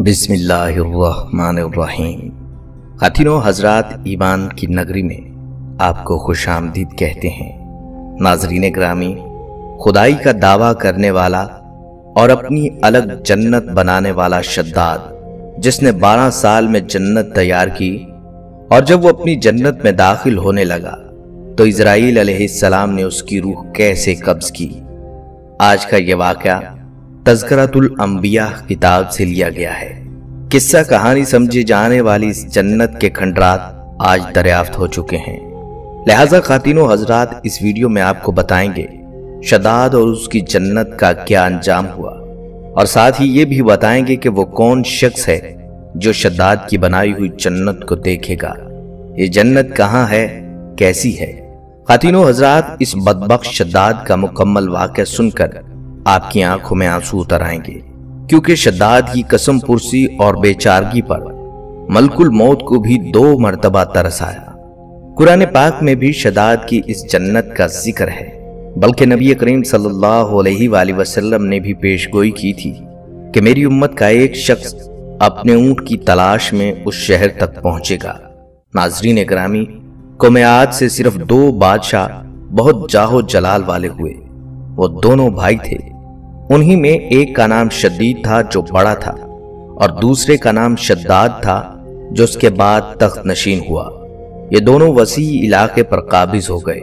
بسم اللہ الرحمن الرحیم۔ خاتینوں حضرات، ایمان کی نگری میں آپ کو خوش آمدید کہتے ہیں۔ ناظرین گرامی، خدائی کا دعویٰ کرنے والا اور اپنی الگ جنت بنانے والا شداد، جس نے 12 سال میں جنت تیار کی، اور جب وہ اپنی جنت میں داخل ہونے لگا تو اسرائیل علیہ السلام نے اس کی روح کیسے قبض کی۔ آج کا یہ واقعہ تذکرۃ الانبیاء کتاب سے لیا گیا ہے۔ قصہ کہانی سمجھے جانے والی اس جنت کے کھنڈرات آج دریافت ہو چکے ہیں، لہٰذا خاتینوں حضرات، اس ویڈیو میں آپ کو بتائیں گے شداد اور اس کی جنت کا کیا انجام ہوا، اور ساتھ ہی یہ بھی بتائیں گے کہ وہ کون شخص ہے جو شداد کی بنائی ہوئی جنت کو دیکھے گا۔ یہ جنت کہاں ہے، کیسی ہے؟ خاتینوں حضرات، اس بدبخت شداد کا مکمل واقعہ سن کر آپ کی آنکھوں میں آنسو اتر آئیں گے، کیونکہ شداد کی قسم پرسی اور بے چارگی پر ملک الموت کو بھی 2 مرتبہ ترس آیا۔ قرآن پاک میں بھی شداد کی اس جنت کا ذکر ہے، بلکہ نبی کریم صلی اللہ علیہ وآلہ وسلم نے بھی پیش گوئی کی تھی کہ میری امت کا ایک شخص اپنے اونٹ کی تلاش میں اس شہر تک پہنچے گا۔ ناظرین گرامی، قوم عاد سے صرف 2 بادشاہ بہت جاہ جلال والے ہوئے۔ وہ دونوں بھائی تھے، انہی میں ایک کا نام شدید تھا جو بڑا تھا، اور دوسرے کا نام شداد تھا جو اس کے بعد تخت نشین ہوا۔ یہ دونوں وسیع علاقے پر قابض ہو گئے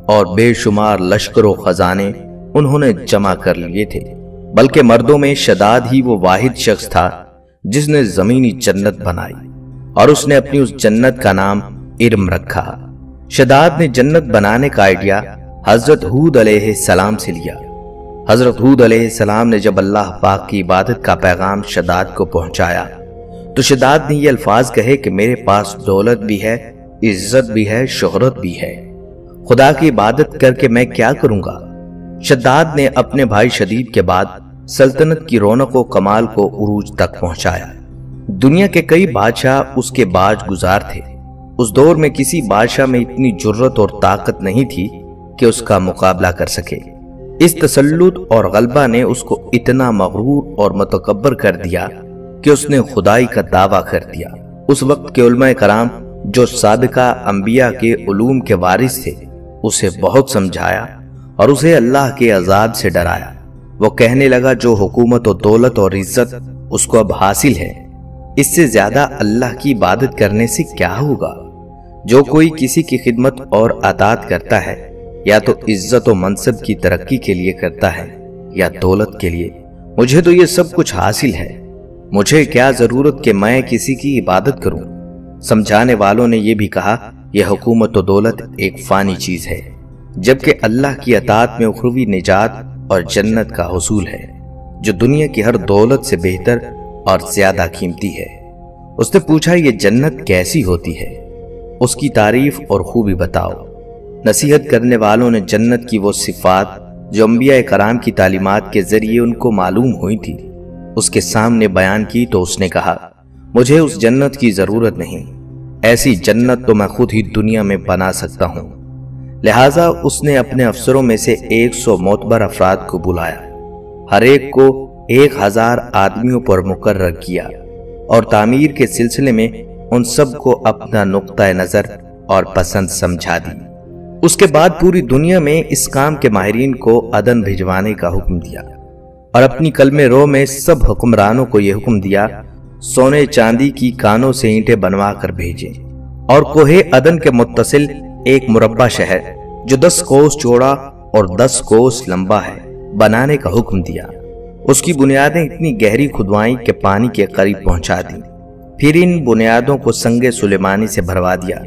اور بے شمار لشکر و خزانے انہوں نے جمع کر لیے تھے، بلکہ مردوں میں شداد ہی وہ واحد شخص تھا جس نے زمینی جنت بنائی، اور اس نے اپنی اس جنت کا نام ارم رکھا۔ شداد نے جنت بنانے کا آئیڈیا حضرت ہود علیہ السلام سے لیا۔ حضرت ہود علیہ السلام نے جب اللہ پاک کی عبادت کا پیغام شداد کو پہنچایا تو شداد نے یہ الفاظ کہے کہ میرے پاس دولت بھی ہے، عزت بھی ہے، شہرت بھی ہے، خدا کی عبادت کر کے میں کیا کروں گا؟ شداد نے اپنے بھائی شدید کے بعد سلطنت کی رونق و کمال کو عروج تک پہنچایا۔ دنیا کے کئی بادشاہ اس کے باج گزار تھے۔ اس دور میں کسی بادشاہ میں اتنی جرت اور طاقت نہیں تھی کہ اس کا مقابلہ کر سکے۔ اس تسلط اور غلبہ نے اس کو اتنا مغرور اور متکبر کر دیا کہ اس نے خدائی کا دعویٰ کر دیا۔ اس وقت کے علماء کرام جو سابقہ انبیاء کے علوم کے وارث تھے، اسے بہت سمجھایا اور اسے اللہ کے عذاب سے ڈرایا۔ وہ کہنے لگا جو حکومت و دولت اور عزت اس کو اب حاصل ہے، اس سے زیادہ اللہ کی عبادت کرنے سے کیا ہوگا؟ جو کوئی کسی کی خدمت اور اطاعت کرتا ہے، یا تو عزت و منصب کی ترقی کے لیے کرتا ہے یا دولت کے لیے، مجھے تو یہ سب کچھ حاصل ہے، مجھے کیا ضرورت کہ میں کسی کی عبادت کروں؟ سمجھانے والوں نے یہ بھی کہا یہ حکومت و دولت ایک فانی چیز ہے، جبکہ اللہ کی اطاعت میں اخروی نجات اور جنت کا حصول ہے، جو دنیا کی ہر دولت سے بہتر اور زیادہ قیمتی ہے۔ اس نے پوچھا یہ جنت کیسی ہوتی ہے، اس کی تعریف اور خوبی بتاؤ۔ نصیحت کرنے والوں نے جنت کی وہ صفات جو انبیاء کرام کی تعلیمات کے ذریعے ان کو معلوم ہوئی تھی اس کے سامنے بیان کی، تو اس نے کہا مجھے اس جنت کی ضرورت نہیں، ایسی جنت تو میں خود ہی دنیا میں بنا سکتا ہوں۔ لہٰذا اس نے اپنے افسروں میں سے 100 معتبر افراد کو بلایا، ہر ایک کو 1000 آدمیوں پر مقرر کیا، اور تعمیر کے سلسلے میں ان سب کو اپنا نقطہ نظر اور پسند سمجھا دی۔ اس کے بعد پوری دنیا میں اس کام کے ماہرین کو عدن بھجوانے کا حکم دیا، اور اپنی کلم رو میں سب حکمرانوں کو یہ حکم دیا سونے چاندی کی کانوں سے اینٹیں بنوا کر بھیجیں، اور کوہ عدن کے متصل ایک مربع شہر جو 10 کوس چوڑا اور 10 کوس لمبا ہے بنانے کا حکم دیا۔ اس کی بنیادیں اتنی گہری کھدوائیں کہ پانی کے قریب پہنچا دیں، پھر ان بنیادوں کو سنگ سلیمانی سے بھروا دیا۔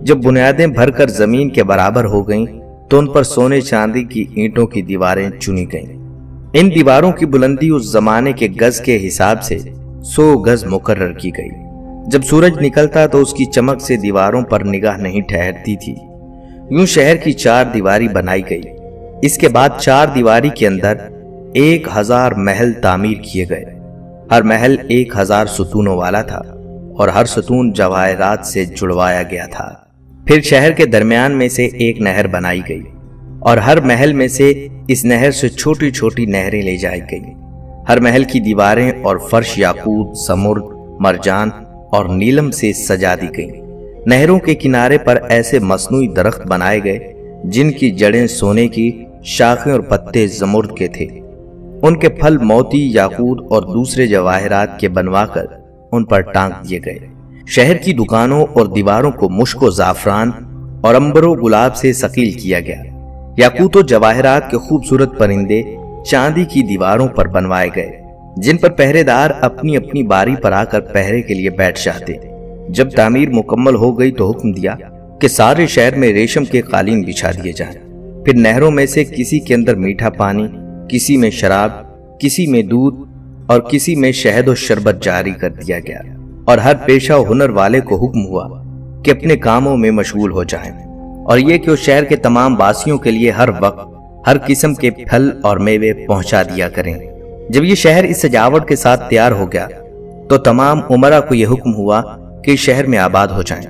جب بنیادیں بھر کر زمین کے برابر ہو گئیں تو ان پر سونے چاندی کی اینٹوں کی دیواریں چنی گئیں۔ ان دیواروں کی بلندی اس زمانے کے گز کے حساب سے 100 گز مقرر کی گئی۔ جب سورج نکلتا تو اس کی چمک سے دیواروں پر نگاہ نہیں ٹھہرتی تھی۔ یوں شہر کی 4 دیواری بنائی گئی۔ اس کے بعد 4 دیواری کے اندر 1000 محل تعمیر کیے گئے۔ ہر محل 1000 ستونوں والا تھا، اور ہر ستون جواہرات سے جڑوایا گیا تھا۔ پھر شہر کے درمیان میں سے ایک نہر بنائی گئی، اور ہر محل میں سے اس نہر سے چھوٹی چھوٹی نہریں لے جائی گئی۔ ہر محل کی دیواریں اور فرش یاقوت، زمرد، مرجان اور نیلم سے سجا دی گئیں۔ نہروں کے کنارے پر ایسے مصنوعی درخت بنائے گئے جن کی جڑیں سونے کی، شاخیں اور پتے زمرد کے تھے۔ ان کے پھل موتی، یاقوت اور دوسرے جواہرات کے بنوا کر ان پر ٹانگ دیے گئے۔ شہر کی دکانوں اور دیواروں کو مشک و زعفران اور عنبر و گلاب سے ثقیل کیا گیا۔ یاقوت و جواہرات کے خوبصورت پرندے چاندی کی دیواروں پر بنوائے گئے جن پر پہرے دار اپنی اپنی باری پر آ کر پہرے کے لیے بیٹھ جاتے۔ جب تعمیر مکمل ہو گئی تو حکم دیا کہ سارے شہر میں ریشم کے قالین بچھا دیے جائیں۔ پھر نہروں میں سے کسی کے اندر میٹھا پانی، کسی میں شراب، کسی میں دودھ اور کسی میں شہد و شربت جاری کر دیا گیا، اور ہر پیشہ و ہنر والے کو حکم ہوا کہ اپنے کاموں میں مشغول ہو جائیں، اور یہ کہ اس شہر کے تمام واسیوں کے لیے ہر وقت ہر قسم کے پھل اور میوے پہنچا دیا کریں۔ جب یہ شہر اس سجاوٹ کے ساتھ تیار ہو گیا تو تمام امراء کو یہ حکم ہوا کہ اس شہر میں آباد ہو جائیں۔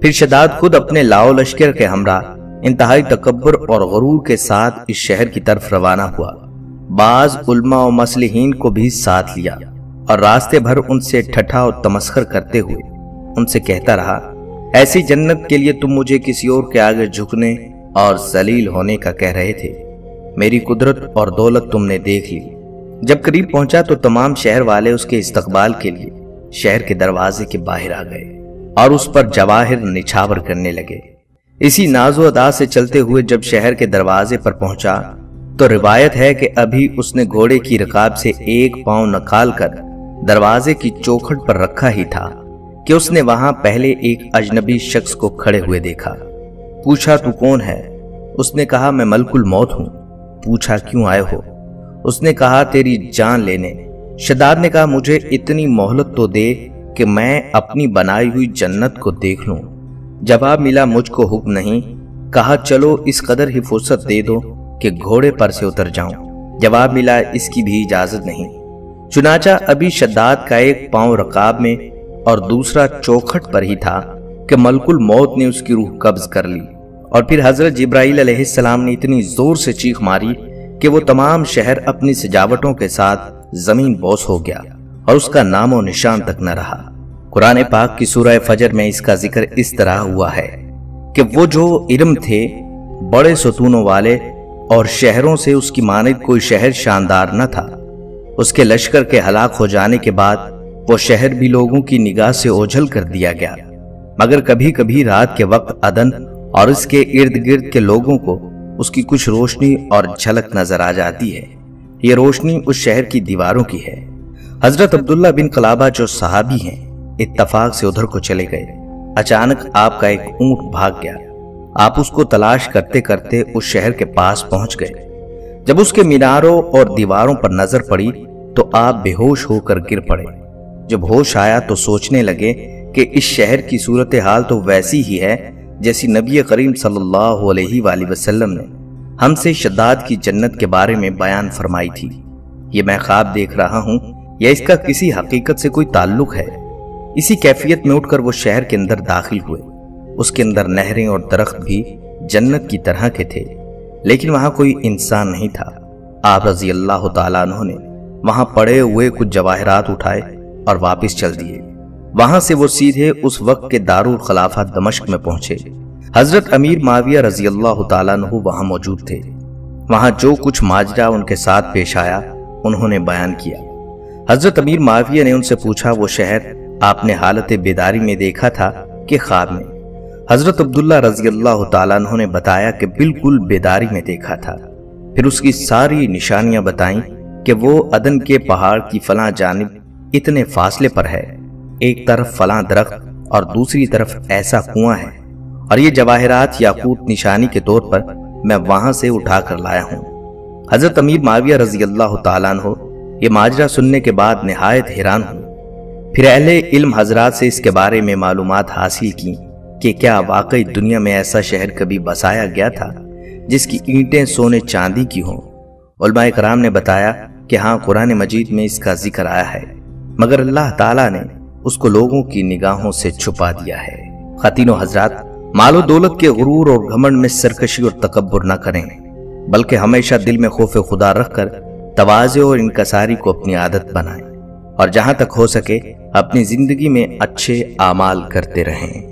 پھر شداد خود اپنے لاؤ لشکر کے ہمراہ انتہائی تکبر اور غرور کے ساتھ اس شہر کی طرف روانہ ہوا۔ بعض علماء و مصلحین کو بھی ساتھ لیا اور راستے بھر ان سے ٹھٹھا اور تمسخر کرتے ہوئے ان سے کہتا رہا، ایسی جنت کے لیے تم مجھے کسی اور کے آگے جھکنے اور ذلیل ہونے کا کہہ رہے تھے۔ میری قدرت اور دولت تم نے دیکھ لی۔ جب قریب پہنچا تو تمام شہر والے اس کے استقبال کے لیے شہر کے دروازے کے باہر آ گئے اور اس پر جواہر نچھاور کرنے لگے۔ اسی ناز و ادا سے چلتے ہوئے جب شہر کے دروازے پر پہنچا تو روایت ہے کہ ابھی اس نے گھوڑے کی رکاب سے ایک پاؤں نکال کر دروازے کی چوکھٹ پر رکھا ہی تھا کہ اس نے وہاں پہلے ایک اجنبی شخص کو کھڑے ہوئے دیکھا۔ پوچھا، تو کون ہے؟ اس نے کہا، میں ملک الموت ہوں۔ پوچھا، کیوں آئے ہو؟ اس نے کہا، تیری جان لینے۔ شداد نے کہا، مجھے اتنی مہلت تو دے کہ میں اپنی بنائی ہوئی جنت کو دیکھ لوں۔ جواب ملا، مجھ کو حکم نہیں۔ کہا، چلو اس قدر ہی فرصت دے دو کہ گھوڑے پر سے اتر جاؤں۔ جواب ملا، اس کی بھی اجازت نہیں۔ چنانچہ ابھی شداد کا ایک پاؤں رکاب میں اور دوسرا چوکھٹ پر ہی تھا کہ ملک الموت نے اس کی روح قبض کر لی، اور پھر حضرت جبرائیل علیہ السلام نے اتنی زور سے چیخ ماری کہ وہ تمام شہر اپنی سجاوٹوں کے ساتھ زمین بوس ہو گیا اور اس کا نام و نشان تک نہ رہا۔ قرآن پاک کی سورہ فجر میں اس کا ذکر اس طرح ہوا ہے کہ وہ جو ارم تھے بڑے ستونوں والے، اور شہروں سے اس کی مانند کوئی شہر شاندار نہ تھا۔ اس کے لشکر کے ہلاک ہو جانے کے بعد وہ شہر بھی لوگوں کی نگاہ سے اوجھل کر دیا گیا، مگر کبھی کبھی رات کے وقت عدن اور اس کے ارد گرد کے لوگوں کو اس کی کچھ روشنی اور جھلک نظر آ جاتی ہے۔ یہ روشنی اس شہر کی دیواروں کی ہے۔ حضرت عبداللہ بن قلابہ جو صحابی ہیں اتفاق سے ادھر کو چلے گئے۔ اچانک آپ کا ایک اونٹ بھاگ گیا۔ آپ اس کو تلاش کرتے کرتے اس شہر کے پاس پہنچ گئے۔ جب اس کے میناروں اور دیواروں پر نظر پڑی تو آپ بے ہوش ہو کر گر پڑے۔ جب ہوش آیا تو سوچنے لگے کہ اس شہر کی صورتحال تو ویسی ہی ہے جیسی نبی کریم صلی اللہ علیہ وآلہ وسلم نے ہم سے شداد کی جنت کے بارے میں بیان فرمائی تھی۔ یہ میں خواب دیکھ رہا ہوں یا اس کا کسی حقیقت سے کوئی تعلق ہے؟ اسی کیفیت میں اٹھ کر وہ شہر کے اندر داخل ہوئے۔ اس کے اندر نہریں اور درخت بھی جنت کی طرح کے تھے، لیکن وہاں کوئی انسان نہیں تھا۔ آپ رضی اللہ تعالیٰ عنہ نے وہاں پڑے ہوئے کچھ جواہرات اٹھائے اور واپس چل دیے۔ وہاں سے وہ سیدھے اس وقت کے دارالخلافہ دمشق میں پہنچے۔ حضرت امیر معاویہ رضی اللہ تعالیٰ عنہ وہاں موجود تھے۔ وہاں جو کچھ ماجرا ان کے ساتھ پیش آیا انہوں نے بیان کیا۔ حضرت امیر معاویہ نے ان سے پوچھا، وہ شہر آپ نے حالت بیداری میں دیکھا تھا کہ خواب میں؟ حضرت عبداللہ رضی اللہ تعالیٰ عنہ نے بتایا کہ بالکل بیداری میں دیکھا تھا۔ پھر اس کی ساری نشانیاں بتائیں کہ وہ عدن کے پہاڑ کی فلاں جانب اتنے فاصلے پر ہے، ایک طرف فلاں درخت اور دوسری طرف ایسا کنواں ہے، اور یہ جواہرات یاقوت نشانی کے طور پر میں وہاں سے اٹھا کر لایا ہوں۔ حضرت امیر معاویہ رضی اللہ تعالیٰ عنہ یہ ماجرا سننے کے بعد نہایت حیران ہوئے۔ پھر اہل علم حضرات سے اس کے بارے میں معلومات حاصل کی کہ کیا واقعی دنیا میں ایسا شہر کبھی بسایا گیا تھا جس کی اینٹیں سونے چاندی کی ہوں۔ علماء کرام نے بتایا کہ ہاں، قرآن مجید میں اس کا ذکر آیا ہے، مگر اللہ تعالیٰ نے اس کو لوگوں کی نگاہوں سے چھپا دیا ہے۔ خواتین و حضرات، مال و دولت کے غرور اور گھمنڈ میں سرکشی اور تکبر نہ کریں، بلکہ ہمیشہ دل میں خوف خدا رکھ کر تواضع اور انکساری کو اپنی عادت بنائیں اور جہاں تک ہو سکے اپنی زندگی میں اچھے اعمال کرتے رہیں۔